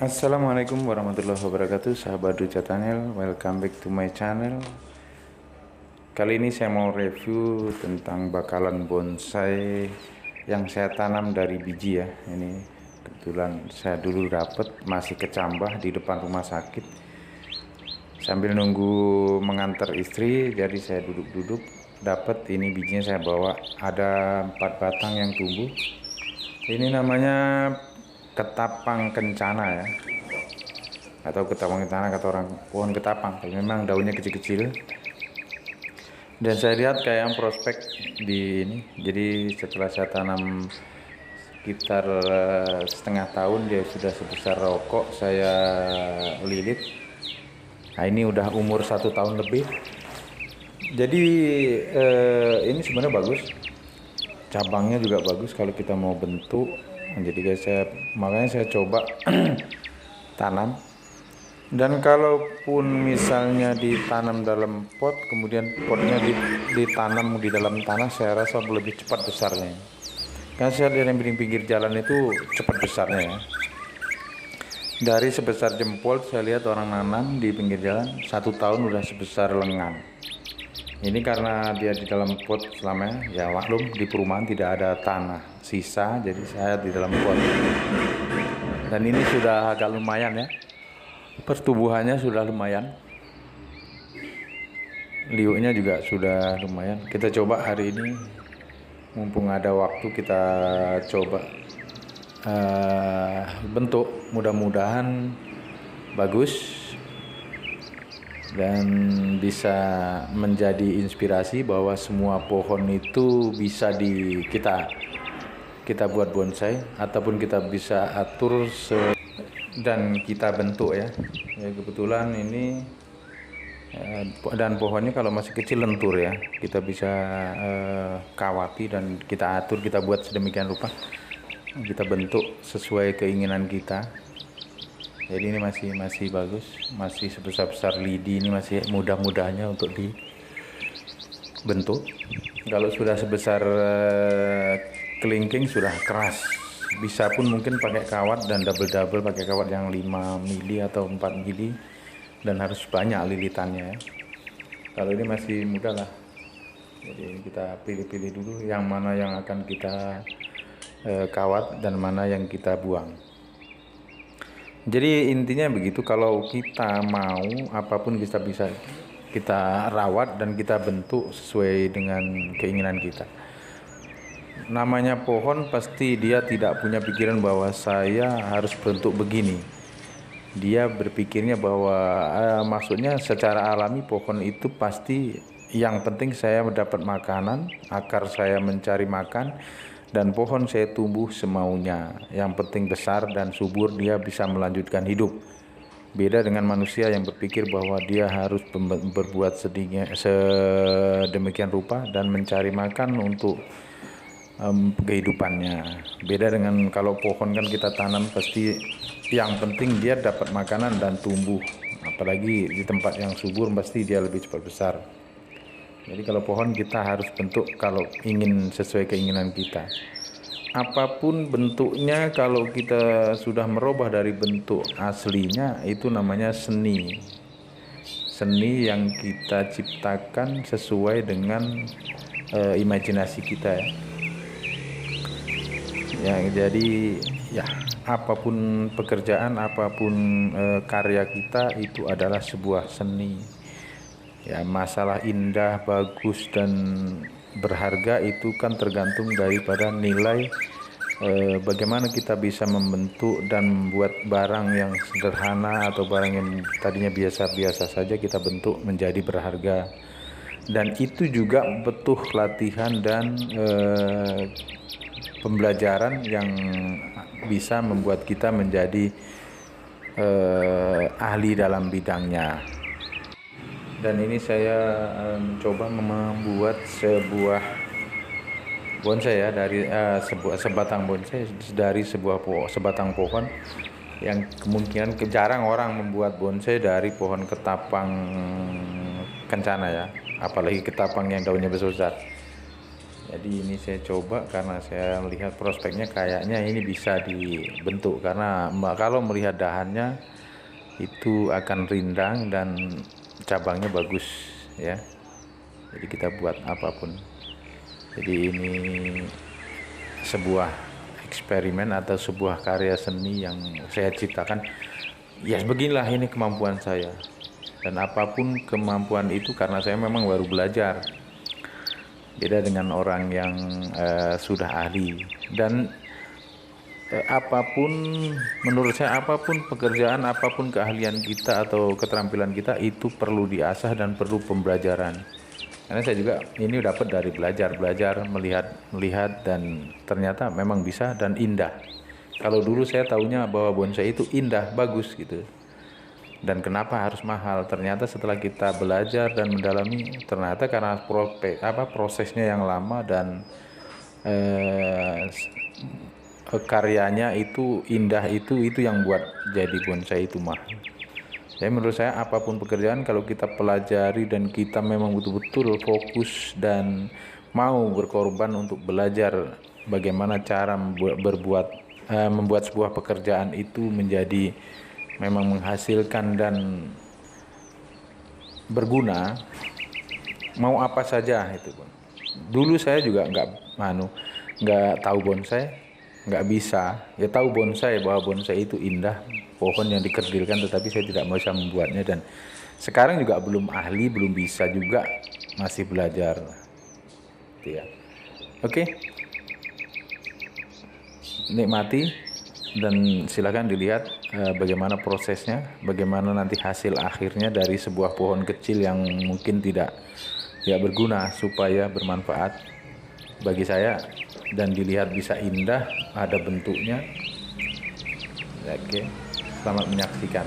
Assalamualaikum warahmatullahi wabarakatuh, sahabat Duca Channel. Welcome back to my channel. Kali ini saya mau review tentang bakalan bonsai yang saya tanam dari biji ya. Ini kebetulan saya dulu dapet masih kecambah di depan rumah sakit. Sambil nunggu mengantar istri, jadi saya duduk-duduk dapat ini bijinya, saya bawa ada 4 batang yang tumbuh. Ini namanya ketapang kencana ya, atau ketapang kencana kata orang, pohon ketapang. Memang daunnya kecil-kecil dan saya lihat kayak prospek di ini. Jadi setelah saya tanam sekitar setengah tahun, dia sudah sebesar rokok. Saya lilit. Nah, ini udah umur 1 tahun lebih. Jadi ini sebenarnya bagus, cabangnya juga bagus kalau kita mau bentuk. Jadi guys, makanya saya coba tanam. Dan kalaupun misalnya ditanam dalam pot, kemudian potnya ditanam di dalam tanah, saya rasa lebih cepat besarnya. Karena saya lihat yang pinggir jalan itu cepat besarnya ya. Dari sebesar jempol saya lihat orang nanam di pinggir jalan, 1 tahun udah sebesar lengan. Ini karena dia di dalam pot selamanya, ya maklum di perumahan tidak ada tanah sisa, jadi saya di dalam pot. Dan ini sudah agak lumayan ya, pertumbuhannya sudah lumayan, liuknya juga sudah lumayan. Kita coba hari ini, mumpung ada waktu, kita coba bentuk. Mudah-mudahan bagus dan bisa menjadi inspirasi bahwa semua pohon itu bisa kita buat bonsai, ataupun kita bisa atur dan kita bentuk ya. Kebetulan ini dan pohonnya kalau masih kecil lentur ya, kita bisa kawati dan kita atur, kita buat sedemikian rupa, kita bentuk sesuai keinginan kita. Jadi ini masih bagus, masih sebesar lidi, ini masih mudah-mudahnya untuk dibentuk. Kalau sudah sebesar kelingking sudah keras, bisa pun mungkin pakai kawat dan double pakai kawat yang 5 mili atau 4 mili, dan harus banyak lilitannya ya. Kalau ini masih mudah lah, jadi kita pilih-pilih dulu yang mana yang akan kita kawat dan mana yang kita buang. Jadi intinya begitu, kalau kita mau apapun bisa kita rawat dan kita bentuk sesuai dengan keinginan kita. Namanya pohon pasti dia tidak punya pikiran bahwa saya harus bentuk begini. Dia berpikirnya bahwa maksudnya secara alami pohon itu pasti yang penting saya mendapat makanan, akar saya mencari makan, dan pohon saya tumbuh semaunya. Yang penting besar dan subur, dia bisa melanjutkan hidup. Beda dengan manusia yang berpikir bahwa dia harus berbuat sedemikian rupa dan mencari makan untuk kehidupannya. Beda dengan kalau pohon kan kita tanam pasti yang penting dia dapat makanan dan tumbuh. Apalagi di tempat yang subur pasti dia lebih cepat besar. Jadi kalau pohon kita harus bentuk kalau ingin sesuai keinginan kita. Apapun bentuknya, kalau kita sudah merubah dari bentuk aslinya, itu namanya seni. Seni yang kita ciptakan sesuai dengan imajinasi kita ya. Jadi ya, apapun pekerjaan, apapun karya kita, itu adalah sebuah seni. Ya, masalah indah, bagus, dan berharga itu kan tergantung daripada nilai bagaimana kita bisa membentuk dan membuat barang yang sederhana atau barang yang tadinya biasa-biasa saja kita bentuk menjadi berharga. Dan itu juga butuh latihan dan pembelajaran yang bisa membuat kita menjadi ahli dalam bidangnya. Dan ini saya mencoba membuat sebuah bonsai ya, dari sebatang bonsai dari sebatang pohon, yang kemungkinan jarang orang membuat bonsai dari pohon ketapang kencana ya, apalagi ketapang yang daunnya besar. Jadi ini saya coba karena saya melihat prospeknya kayaknya ini bisa dibentuk, karena kalau melihat dahannya itu akan rindang dan cabangnya bagus ya. Jadi kita buat apapun. Jadi ini sebuah eksperimen atau sebuah karya seni yang saya ciptakan. Ya beginilah ini kemampuan saya. Dan apapun kemampuan itu karena saya memang baru belajar. Beda dengan orang yang sudah ahli. Dan apapun, menurut saya apapun pekerjaan, apapun keahlian kita atau keterampilan kita itu perlu diasah dan perlu pembelajaran. Karena saya juga ini dapat dari belajar melihat dan ternyata memang bisa dan indah. Kalau dulu saya taunya bahwa bonsai itu indah, bagus gitu. Dan kenapa harus mahal? Ternyata setelah kita belajar dan mendalami, ternyata karena prosesnya yang lama dan karyanya itu indah, itu yang buat jadi bonsai itu mahal. Jadi menurut saya apapun pekerjaan kalau kita pelajari dan kita memang betul-betul fokus dan mau berkorban untuk belajar bagaimana cara membuat sebuah pekerjaan itu menjadi memang menghasilkan dan berguna, mau apa saja itu pun. Dulu saya juga nggak tahu bonsai, nggak bisa. Ya tahu bonsai, bahwa bonsai itu indah, pohon yang dikerdilkan, tetapi saya tidak bisa membuatnya. Dan sekarang juga belum ahli, belum bisa juga, masih belajar. Gitu ya. Oke. Nikmati dan silakan dilihat bagaimana prosesnya, bagaimana nanti hasil akhirnya dari sebuah pohon kecil yang mungkin tidak berguna supaya bermanfaat bagi saya dan dilihat bisa indah, ada bentuknya. Oke, selamat menyaksikan.